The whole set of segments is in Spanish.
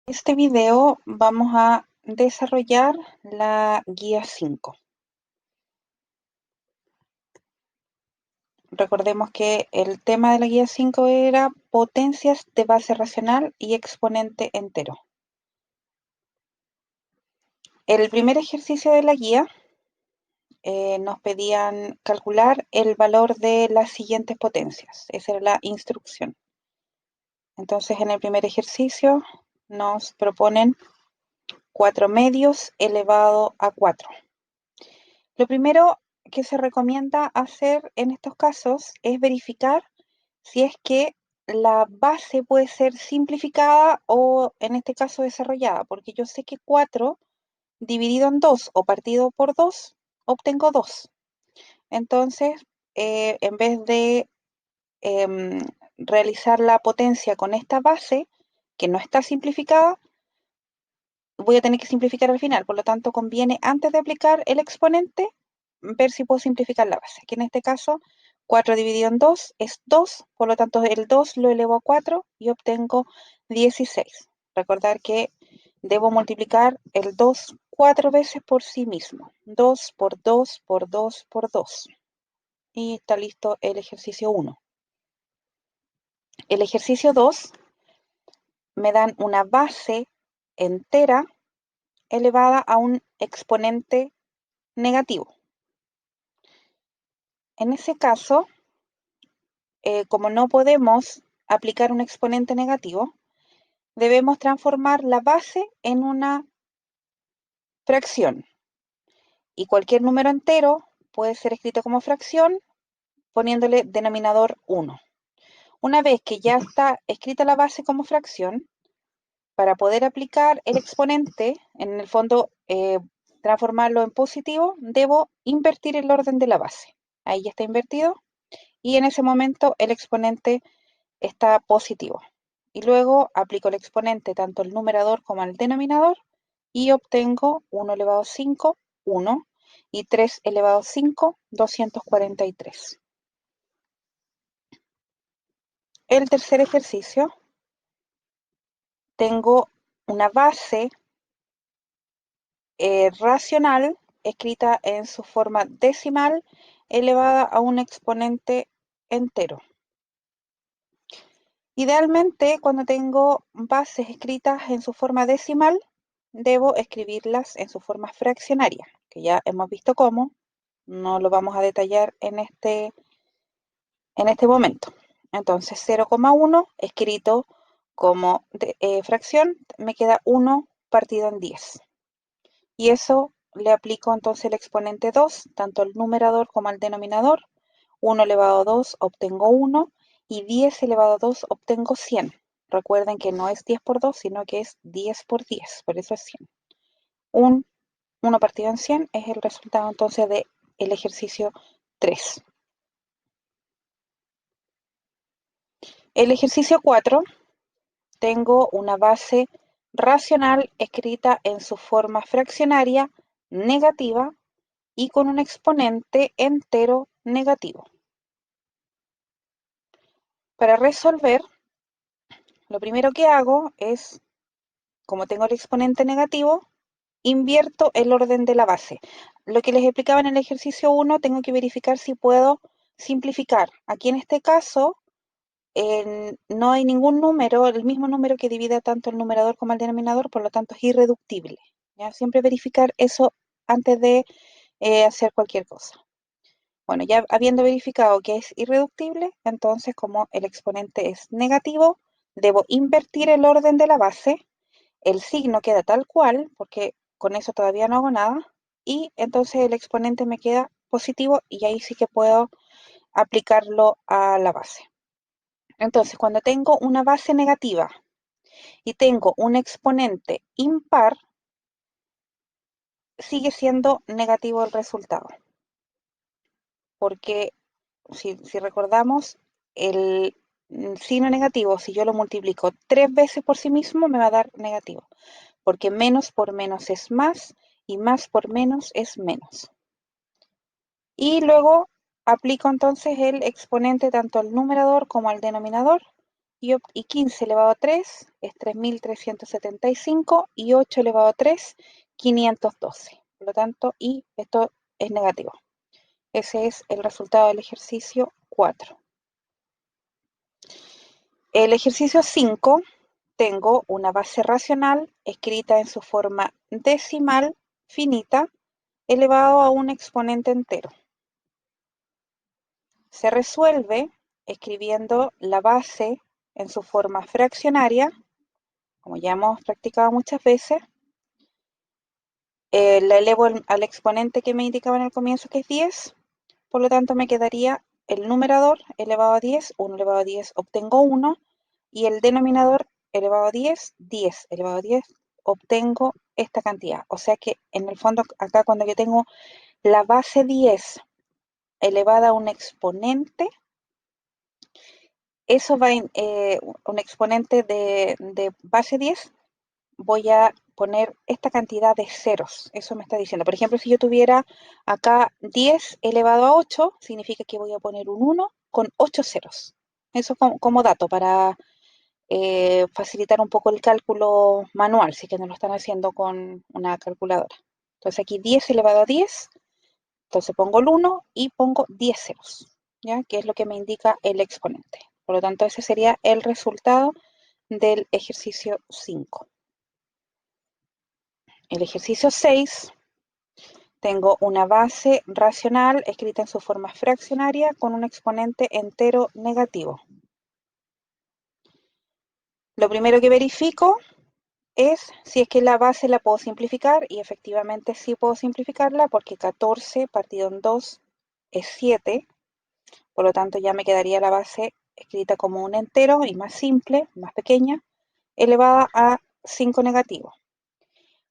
Este video vamos a desarrollar la guía 5. Recordemos que el tema de la guía 5 era potencias de base racional y exponente entero. El primer ejercicio de la guía nos pedían calcular el valor de las siguientes potencias. Esa era la instrucción. Entonces, en el primer ejercicio nos proponen 4 medios elevado a 4. Lo primero que se recomienda hacer en estos casos es verificar si es que la base puede ser simplificada o en este caso desarrollada, porque yo sé que 4 dividido en 2 o partido por 2 obtengo 2. Entonces, en vez de em, realizar la potencia con esta base, que no está simplificada, voy a tener que simplificar al final. Por lo tanto, conviene antes de aplicar el exponente, ver si puedo simplificar la base. Aquí en este caso, 4 dividido en 2 es 2, por lo tanto el 2 lo elevo a 4 y obtengo 16. Recordar que debo multiplicar el 2 4 veces por sí mismo. 2 por 2 por 2 por 2. Y está listo el ejercicio 1. El ejercicio 2 me dan una base entera elevada a un exponente negativo. En ese caso, como no podemos aplicar un exponente negativo, debemos transformar la base en una fracción. Y cualquier número entero puede ser escrito como fracción poniéndole denominador 1. Una vez que ya está escrita la base como fracción, para poder aplicar el exponente, en el fondo transformarlo en positivo, debo invertir el orden de la base. Ahí ya está invertido y en ese momento el exponente está positivo. Y luego aplico el exponente tanto al numerador como al denominador y obtengo 1 elevado a 5, 1, y 3 elevado a 5, 243. El tercer ejercicio, tengo una base racional escrita en su forma decimal elevada a un exponente entero. Idealmente, cuando tengo bases escritas en su forma decimal, debo escribirlas en su forma fraccionaria, que ya hemos visto cómo, no lo vamos a detallar en este momento. Entonces, 0,1 escrito como fracción, me queda 1 partido en 10. Y eso le aplico entonces el exponente 2, tanto al numerador como al denominador. 1 elevado a 2 obtengo 1 y 10 elevado a 2 obtengo 100. Recuerden que no es 10 por 2, sino que es 10 por 10, por eso es 100. 1 partido en 100 es el resultado entonces del ejercicio 3. El ejercicio 4, tengo una base racional escrita en su forma fraccionaria negativa y con un exponente entero negativo. Para resolver, lo primero que hago es, como tengo el exponente negativo, invierto el orden de la base. Lo que les explicaba en el ejercicio 1, tengo que verificar si puedo simplificar. Aquí en este caso, no hay ningún número, el mismo número que divida tanto el numerador como el denominador, por lo tanto es irreductible. ¿Ya? Siempre verificar eso antes de hacer cualquier cosa. Bueno, ya habiendo verificado que es irreductible, entonces como el exponente es negativo, debo invertir el orden de la base, el signo queda tal cual, porque con eso todavía no hago nada, y entonces el exponente me queda positivo y ahí sí que puedo aplicarlo a la base. Entonces, cuando tengo una base negativa y tengo un exponente impar, sigue siendo negativo el resultado, porque si recordamos, el signo negativo, si yo lo multiplico 3 veces por sí mismo, me va a dar negativo, porque menos por menos es más y más por menos es menos. Y luego aplico entonces el exponente tanto al numerador como al denominador y 15 elevado a 3 es 3.375 y 8 elevado a 3, 512. Por lo tanto, y esto es negativo. Ese es el resultado del ejercicio 4. El ejercicio 5, tengo una base racional escrita en su forma decimal finita elevado a un exponente entero. Se resuelve escribiendo la base en su forma fraccionaria, como ya hemos practicado muchas veces. La elevo al exponente que me indicaba en el comienzo, que es 10. Por lo tanto, me quedaría el numerador elevado a 10, 1 elevado a 10, obtengo 1, y el denominador elevado a 10, 10 elevado a 10, obtengo esta cantidad. O sea que en el fondo acá cuando yo tengo la base 10 elevada a un exponente, eso va en un exponente de base 10, voy a poner esta cantidad de ceros. Eso me está diciendo. Por ejemplo, si yo tuviera acá 10 elevado a 8, significa que voy a poner un 1 con 8 ceros. Eso como dato para facilitar un poco el cálculo manual, si que no lo están haciendo con una calculadora. Entonces aquí 10 elevado a 10, entonces pongo el 1 y pongo 10 ceros, ¿ya? Que es lo que me indica el exponente. Por lo tanto, ese sería el resultado del ejercicio 5. El ejercicio 6, tengo una base racional escrita en su forma fraccionaria con un exponente entero negativo. Lo primero que verifico es si es que la base la puedo simplificar, y efectivamente sí puedo simplificarla porque 14 partido en 2 es 7, por lo tanto ya me quedaría la base escrita como un entero y más simple, más pequeña, elevada a 5 negativo.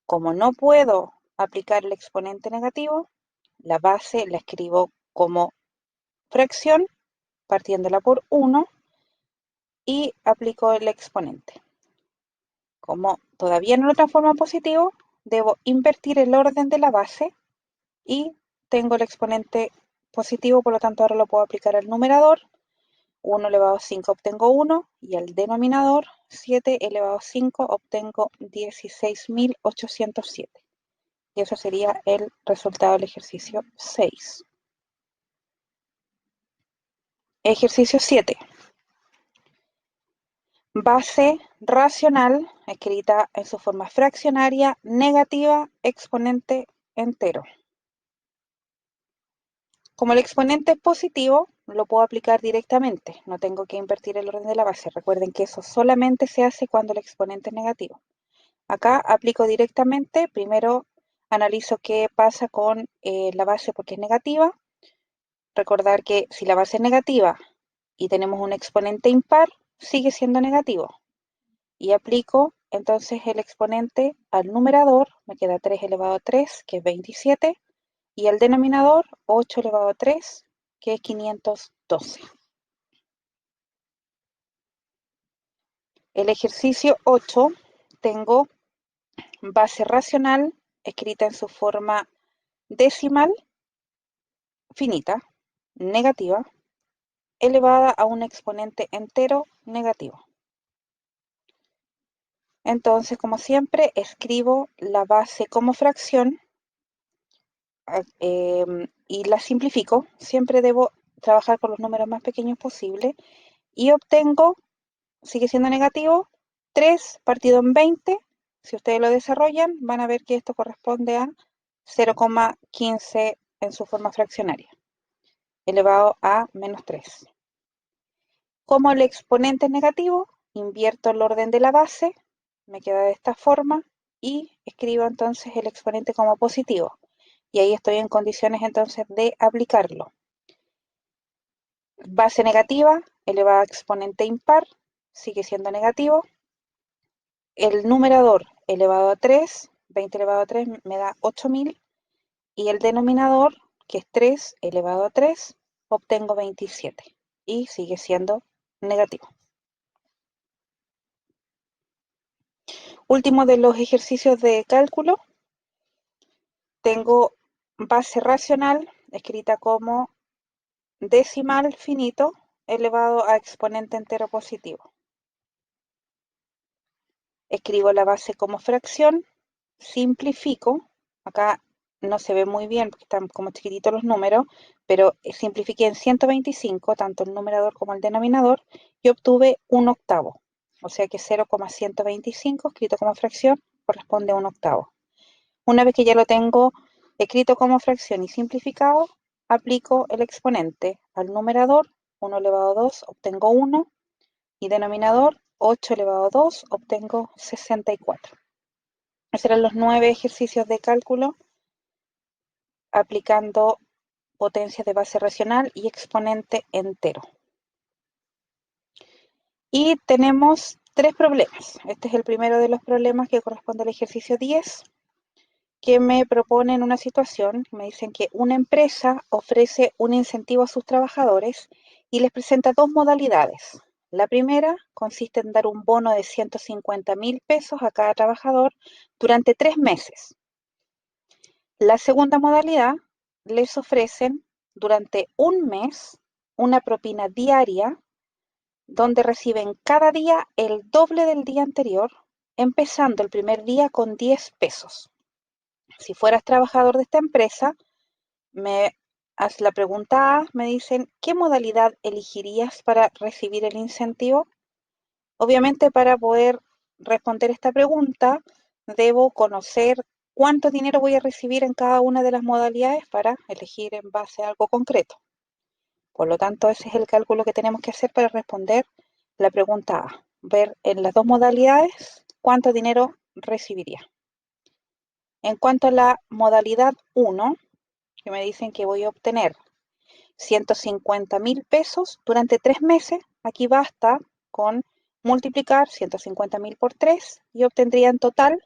Como no puedo aplicar el exponente negativo, la base la escribo como fracción, partiéndola por 1, y aplico el exponente. Como todavía no lo transformo en positivo, debo invertir el orden de la base y tengo el exponente positivo, por lo tanto ahora lo puedo aplicar al numerador. 1 elevado a 5 obtengo 1, y al denominador 7 elevado a 5 obtengo 16.807. Y eso sería el resultado del ejercicio 6. Ejercicio 7. Base racional escrita en su forma fraccionaria negativa, exponente entero. Como el exponente es positivo, lo puedo aplicar directamente, no tengo que invertir el orden de la base. Recuerden que eso solamente se hace cuando el exponente es negativo. Acá aplico directamente, primero analizo qué pasa con la base porque es negativa. Recordar que si la base es negativa y tenemos un exponente impar, sigue siendo negativo. Y aplico entonces el exponente al numerador, me queda 3 elevado a 3, que es 27, y al denominador 8 elevado a 3, que es 512. El ejercicio 8, tengo base racional escrita en su forma decimal finita, negativa, elevada a un exponente entero negativo. Entonces, como siempre, escribo la base como fracción y la simplifico. Siempre debo trabajar con los números más pequeños posible y obtengo, sigue siendo negativo, 3 partido en 20. Si ustedes lo desarrollan, van a ver que esto corresponde a 0,15 en su forma fraccionaria, elevado a menos 3. Como el exponente es negativo, invierto el orden de la base, me queda de esta forma, y escribo entonces el exponente como positivo. Y ahí estoy en condiciones entonces de aplicarlo. Base negativa elevada a exponente impar, sigue siendo negativo. El numerador elevado a 3, 20 elevado a 3 me da 8.000, y el denominador, que es 3 elevado a 3, obtengo 27 y sigue siendo negativo. Último de los ejercicios de cálculo, tengo base racional escrita como decimal finito elevado a exponente entero positivo. escribo la base como fracción, simplifico, acá no se ve muy bien porque están como chiquititos los números, pero simplifiqué en 125, tanto el numerador como el denominador, y obtuve un octavo. O sea que 0,125 escrito como fracción corresponde a un octavo. Una vez que ya lo tengo escrito como fracción y simplificado, aplico el exponente al numerador, 1 elevado a 2, obtengo 1, y denominador, 8 elevado a 2, obtengo 64. Esos eran los 9 ejercicios de cálculo aplicando potencias de base racional y exponente entero. Y tenemos 3 problemas. Este es el primero de los problemas que corresponde al ejercicio 10, que me proponen una situación. Me dicen que una empresa ofrece un incentivo a sus trabajadores y les presenta dos modalidades. La primera consiste en dar un bono de 150.000 pesos a cada trabajador durante 3 meses. La segunda modalidad, les ofrecen durante un mes una propina diaria donde reciben cada día el doble del día anterior, empezando el primer día con 10 pesos. Si fueras trabajador de esta empresa, me haz la pregunta A, me dicen, ¿qué modalidad elegirías para recibir el incentivo? Obviamente, para poder responder esta pregunta, debo conocer cuánto dinero voy a recibir en cada una de las modalidades para elegir en base a algo concreto. Por lo tanto, ese es el cálculo que tenemos que hacer para responder la pregunta A. Ver en las dos modalidades cuánto dinero recibiría. En cuanto a la modalidad 1, que me dicen que voy a obtener 150.000 pesos durante 3 meses, aquí basta con multiplicar 150.000 por 3 y obtendría en total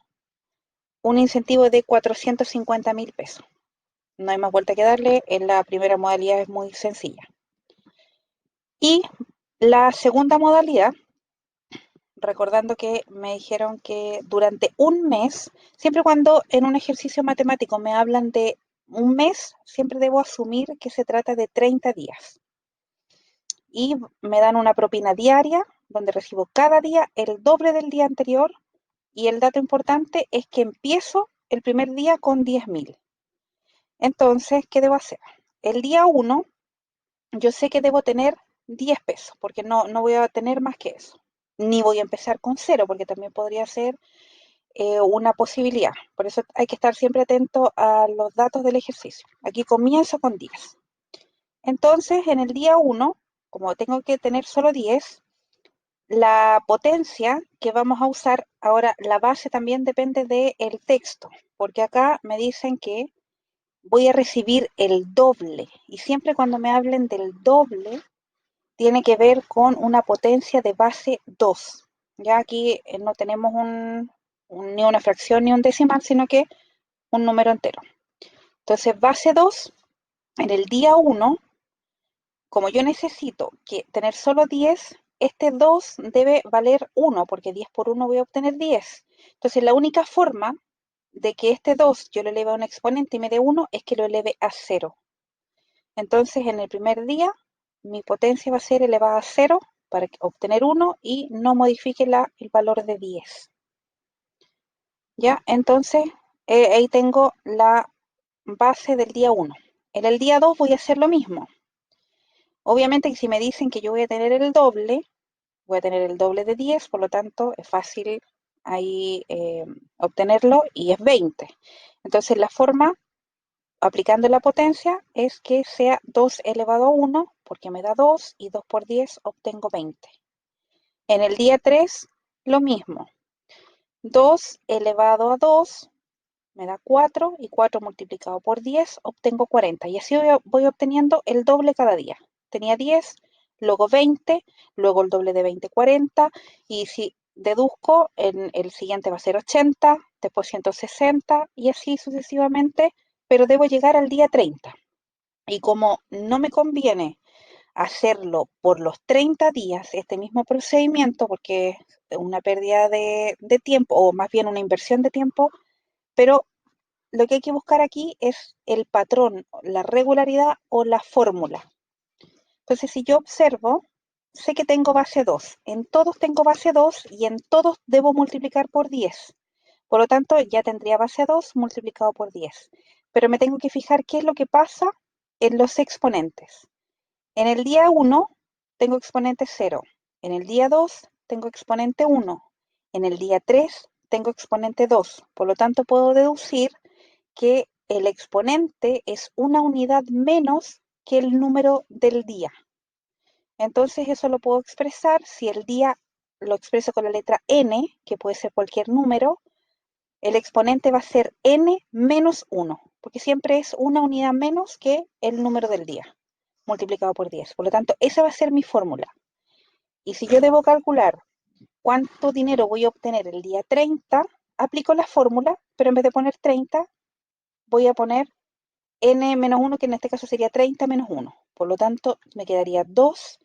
un incentivo de 450.000 pesos. No hay más vuelta que darle, en la primera modalidad es muy sencilla. Y la segunda modalidad, recordando que me dijeron que durante un mes, siempre cuando en un ejercicio matemático me hablan de un mes, siempre debo asumir que se trata de 30 días. Y me dan una propina diaria donde recibo cada día el doble del día anterior, y el dato importante es que empiezo el primer día con 10.000. Entonces, ¿qué debo hacer? El día 1 yo sé que debo tener 10 pesos porque no voy a tener más que eso. Ni voy a empezar con cero porque también podría ser una posibilidad. Por eso hay que estar siempre atento a los datos del ejercicio. Aquí comienzo con 10. Entonces, en el día 1, como tengo que tener solo 10, la potencia que vamos a usar, ahora la base también depende del texto, porque acá me dicen que voy a recibir el doble, y siempre cuando me hablen del doble, tiene que ver con una potencia de base 2. Ya aquí no tenemos ni una fracción ni un decimal, sino que un número entero. Entonces, base 2, en el día 1, como yo necesito tener solo 10, este 2 debe valer 1, porque 10 por 1 voy a obtener 10. Entonces, la única forma de que este 2 yo lo eleve a un exponente y me dé 1 es que lo eleve a 0. Entonces, en el primer día, mi potencia va a ser elevada a 0 para obtener 1 y no modifique el valor de 10. ¿Ya? Entonces, ahí tengo la base del día 1. En el día 2 voy a hacer lo mismo. Obviamente que si me dicen que yo voy a tener el doble, voy a tener el doble de 10, por lo tanto es fácil ahí obtenerlo y es 20. Entonces la forma, aplicando la potencia, es que sea 2 elevado a 1, porque me da 2, y 2 por 10 obtengo 20. En el día 3, lo mismo. 2 elevado a 2 me da 4, y 4 multiplicado por 10 obtengo 40. Y así voy obteniendo el doble cada día. Tenía 10, luego 20, luego el doble de 20, 40. Y si deduzco, en el siguiente va a ser 80, después 160 y así sucesivamente. Pero debo llegar al día 30. Y como no me conviene hacerlo por los 30 días, este mismo procedimiento, porque es una pérdida de tiempo, o más bien una inversión de tiempo, pero lo que hay que buscar aquí es el patrón, la regularidad o la fórmula. Entonces, si yo observo, sé que tengo base 2. En todos tengo base 2 y en todos debo multiplicar por 10. Por lo tanto, ya tendría base 2 multiplicado por 10. Pero me tengo que fijar qué es lo que pasa en los exponentes. En el día 1 tengo exponente 0. En el día 2 tengo exponente 1. En el día 3 tengo exponente 2. Por lo tanto, puedo deducir que el exponente es una unidad menos que el número del día. Entonces eso lo puedo expresar si el día lo expreso con la letra n, que puede ser cualquier número, el exponente va a ser n menos 1, porque siempre es una unidad menos que el número del día, multiplicado por 10. Por lo tanto, esa va a ser mi fórmula. Y si yo debo calcular cuánto dinero voy a obtener el día 30, aplico la fórmula, pero en vez de poner 30, voy a poner n menos 1, que en este caso sería 30 menos 1. Por lo tanto, me quedaría 2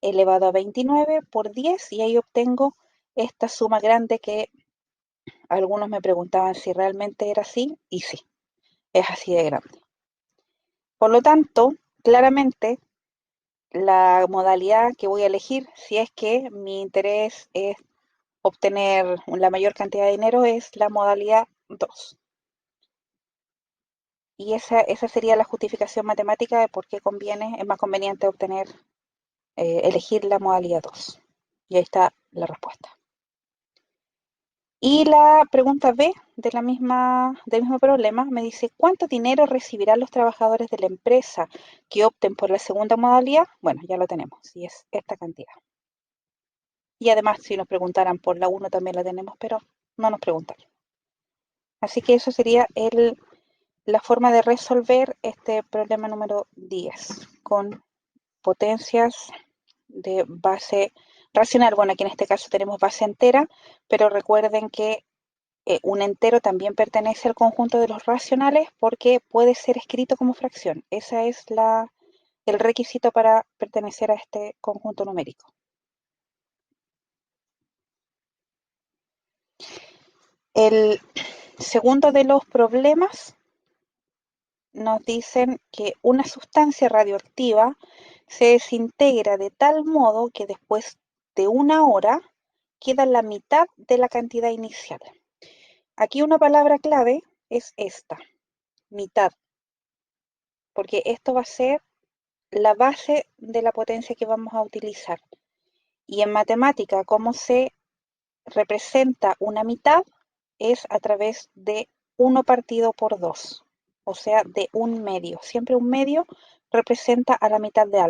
elevado a 29 por 10 y ahí obtengo esta suma grande que algunos me preguntaban si realmente era así, y sí, es así de grande. Por lo tanto, claramente la modalidad que voy a elegir, si es que mi interés es obtener la mayor cantidad de dinero, es la modalidad 2. Y esa sería la justificación matemática de por qué es más conveniente elegir la modalidad 2. Y ahí está la respuesta. Y la pregunta B del mismo problema me dice, ¿cuánto dinero recibirán los trabajadores de la empresa que opten por la segunda modalidad? Bueno, ya lo tenemos, y es esta cantidad. Y además, si nos preguntaran por la 1 también la tenemos, pero no nos preguntaron. Así que eso sería la forma de resolver este problema número 10 con potencias de base racional. Bueno, aquí en este caso tenemos base entera, pero recuerden que un entero también pertenece al conjunto de los racionales porque puede ser escrito como fracción. Ese es el requisito para pertenecer a este conjunto numérico. El segundo de los problemas nos dicen que una sustancia radioactiva se desintegra de tal modo que después de una hora queda la mitad de la cantidad inicial. Aquí una palabra clave es esta, mitad, porque esto va a ser la base de la potencia que vamos a utilizar. Y en matemática, cómo se representa una mitad es a través de 1 partido por 2, o sea, de un medio. Siempre un medio representa a la mitad de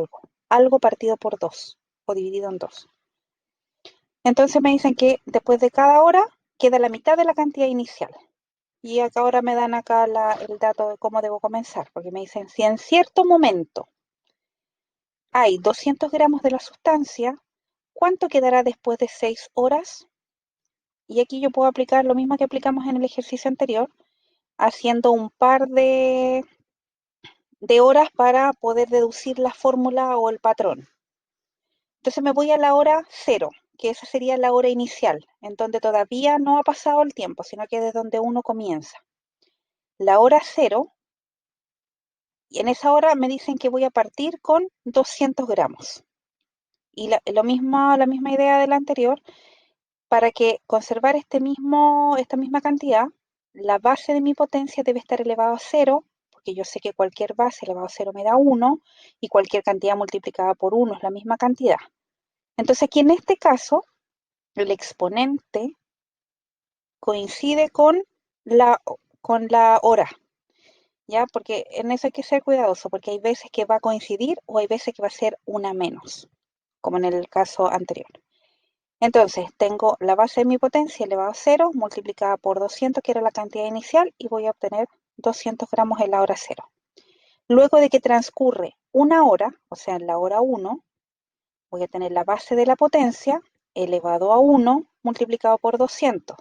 algo partido por 2 o dividido en 2. Entonces me dicen que después de cada hora queda la mitad de la cantidad inicial. Y acá ahora me dan acá el dato de cómo debo comenzar, porque me dicen, si en cierto momento hay 200 gramos de la sustancia, ¿cuánto quedará después de 6 horas? Y aquí yo puedo aplicar lo mismo que aplicamos en el ejercicio anterior, haciendo un par de horas para poder deducir la fórmula o el patrón. Entonces me voy a la hora 0, que esa sería la hora inicial, en donde todavía no ha pasado el tiempo, sino que es donde uno comienza. La hora 0, y en esa hora me dicen que voy a partir con 200 gramos. Y la misma idea de la anterior, para que conservar esta misma cantidad, la base de mi potencia debe estar elevado a 0, porque yo sé que cualquier base elevado a 0 me da 1, y cualquier cantidad multiplicada por 1 es la misma cantidad. Entonces aquí en este caso, el exponente coincide con la hora, ¿ya? Porque en eso hay que ser cuidadoso, porque hay veces que va a coincidir o hay veces que va a ser una menos, como en el caso anterior. Entonces, tengo la base de mi potencia elevado a 0 multiplicada por 200, que era la cantidad inicial, y voy a obtener 200 gramos en la hora 0. Luego de que transcurre una hora, o sea, en la hora 1, voy a tener la base de la potencia elevado a 1 multiplicado por 200.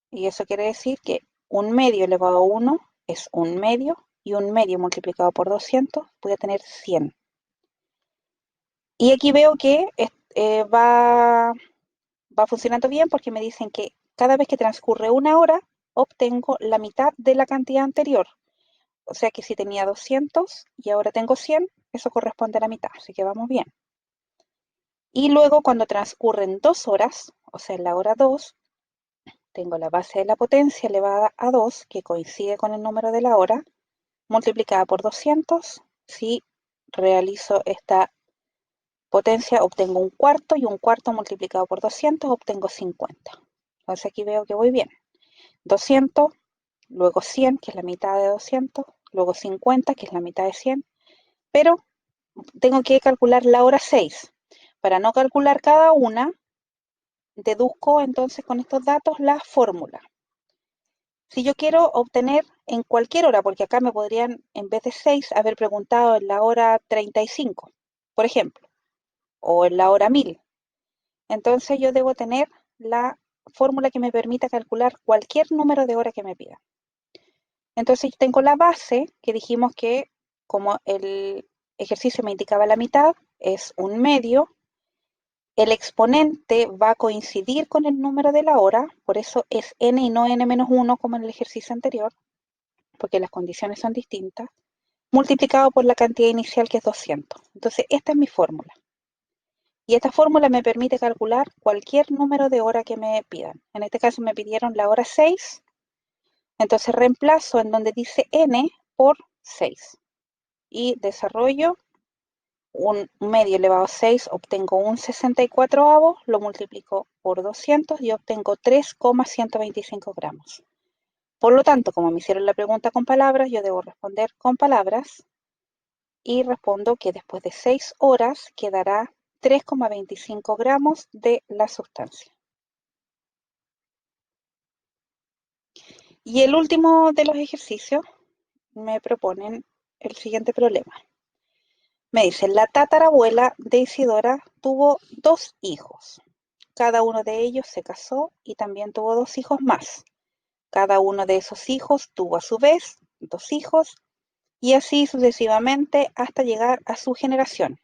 Y eso quiere decir que un medio elevado a 1 es un medio, y un medio multiplicado por 200 voy a tener 100. Y aquí veo que va funcionando bien porque me dicen que cada vez que transcurre una hora, obtengo la mitad de la cantidad anterior. O sea que si tenía 200 y ahora tengo 100, eso corresponde a la mitad, así que vamos bien. Y luego cuando transcurren 2 horas, o sea, en la hora 2, tengo la base de la potencia elevada a 2, que coincide con el número de la hora, multiplicada por 200. Si realizo esta potencia, obtengo un cuarto, y un cuarto multiplicado por 200 obtengo 50. Entonces aquí veo que voy bien. 200, luego 100, que es la mitad de 200, luego 50, que es la mitad de 100, pero tengo que calcular la hora 6. Para no calcular cada una, deduzco entonces con estos datos la fórmula. Si yo quiero obtener en cualquier hora, porque acá me podrían, en vez de 6, haber preguntado en la hora 35, por ejemplo, o en la hora 1000. Entonces yo debo tener la fórmula que me permita calcular cualquier número de hora que me pida. Entonces tengo la base, que dijimos que como el ejercicio me indicaba la mitad, es un medio. El exponente va a coincidir con el número de la hora, por eso es n y no n-1 como en el ejercicio anterior, porque las condiciones son distintas, multiplicado por la cantidad inicial, que es 200. Entonces esta es mi fórmula. Y esta fórmula me permite calcular cualquier número de hora que me pidan. En este caso me pidieron la hora 6, entonces reemplazo en donde dice n por 6. Y desarrollo un medio elevado a 6, obtengo un 64avo, lo multiplico por 200 y obtengo 3,125 gramos. Por lo tanto, como me hicieron la pregunta con palabras, yo debo responder con palabras, y respondo que después de 6 horas quedará 3,25 gramos de la sustancia. Y el último de los ejercicios me proponen el siguiente problema. Me dicen, la tatarabuela de Isidora tuvo 2 hijos. Cada uno de ellos se casó y también tuvo 2 hijos más. Cada uno de esos hijos tuvo a su vez 2 hijos, y así sucesivamente hasta llegar a su generación.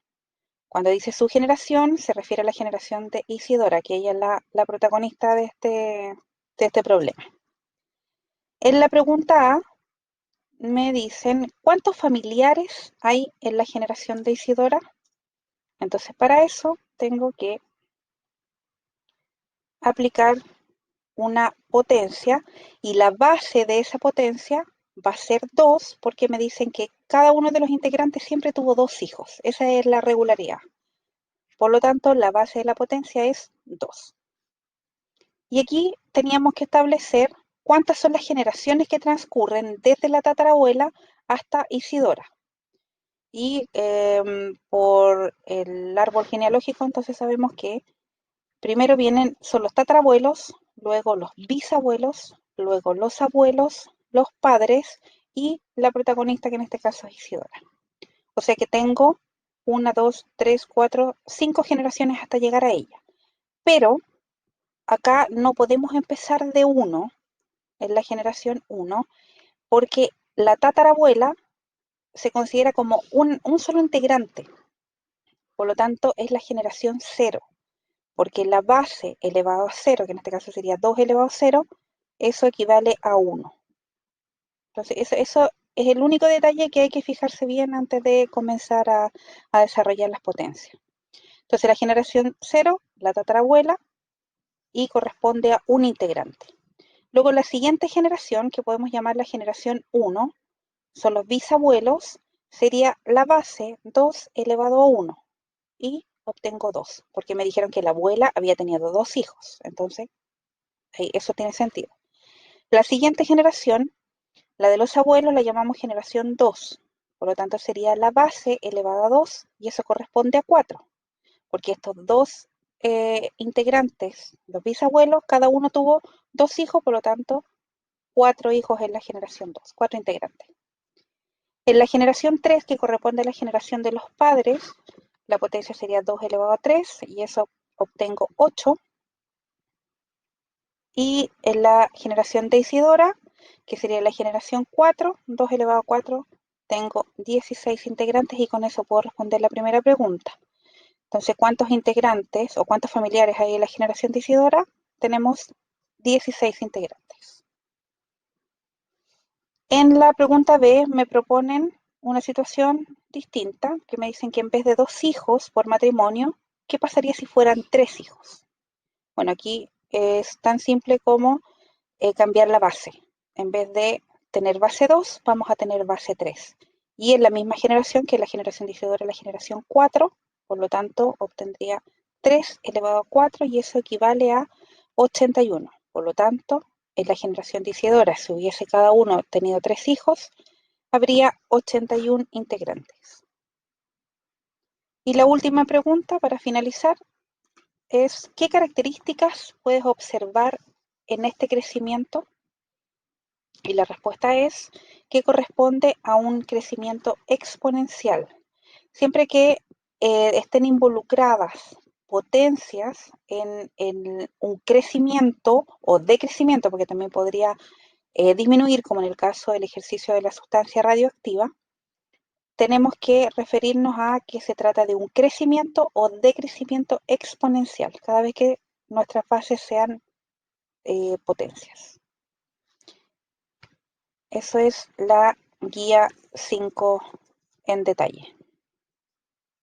Cuando dice su generación, se refiere a la generación de Isidora, que ella es la protagonista de este problema. En la pregunta A me dicen, ¿cuántos familiares hay en la generación de Isidora? Entonces para eso tengo que aplicar una potencia, y la base de esa potencia va a ser 2, porque me dicen que cada uno de los integrantes siempre tuvo 2 hijos. Esa es la regularidad. Por lo tanto, la base de la potencia es 2. Y aquí teníamos que establecer cuántas son las generaciones que transcurren desde la tatarabuela hasta Isidora. Y por el árbol genealógico, entonces sabemos que primero son los tatarabuelos, luego los bisabuelos, luego los abuelos, los padres y la protagonista, que en este caso es Isidora. O sea que tengo 1, 2, 3, 4, 5 generaciones hasta llegar a ella. Pero acá no podemos empezar de 1, en la generación 1, porque la tatarabuela se considera como un solo integrante. Por lo tanto, es la generación 0. Porque la base elevado a 0, que en este caso sería 2 elevado a 0, eso equivale a 1. Entonces, eso es el único detalle que hay que fijarse bien antes de comenzar a desarrollar las potencias. Entonces, la generación 0, la tatarabuela, y corresponde a un integrante. Luego, la siguiente generación, que podemos llamar la generación 1, son los bisabuelos, sería la base 2 elevado a 1. Y obtengo 2, porque me dijeron que la abuela había tenido 2 hijos. Entonces, eso tiene sentido. La siguiente generación, la de los abuelos, la llamamos generación 2. Por lo tanto, sería la base elevada a 2, y eso corresponde a 4, porque estos dos integrantes, los bisabuelos, cada uno tuvo 2 hijos, por lo tanto, 4 hijos en la generación 2, 4 integrantes. En la generación 3, que corresponde a la generación de los padres, la potencia sería 2 elevado a 3, y eso obtengo 8. Y en la generación de Isidora, que sería la generación 4, 2 elevado a 4, tengo 16 integrantes, y con eso puedo responder la primera pregunta. Entonces, ¿cuántos integrantes o cuántos familiares hay en la generación de Isidora? Tenemos 16 integrantes. En la pregunta B me proponen una situación distinta, que me dicen que en vez de 2 hijos por matrimonio, ¿qué pasaría si fueran 3 hijos? Bueno, aquí es tan simple como cambiar la base. En vez de tener base 2, vamos a tener base 3. Y en la misma generación que la generación decidora, la generación 4, por lo tanto obtendría 3 elevado a 4 y eso equivale a 81. Por lo tanto, en la generación decidora, si hubiese cada uno tenido 3 hijos, habría 81 integrantes. Y la última pregunta para finalizar es, ¿qué características puedes observar en este crecimiento? Y la respuesta es que corresponde a un crecimiento exponencial. Siempre que estén involucradas potencias en un crecimiento o decrecimiento, porque también podría disminuir, como en el caso del ejercicio de la sustancia radioactiva, tenemos que referirnos a que se trata de un crecimiento o decrecimiento exponencial, cada vez que nuestras fases sean potencias. Eso es la guía 5 en detalle.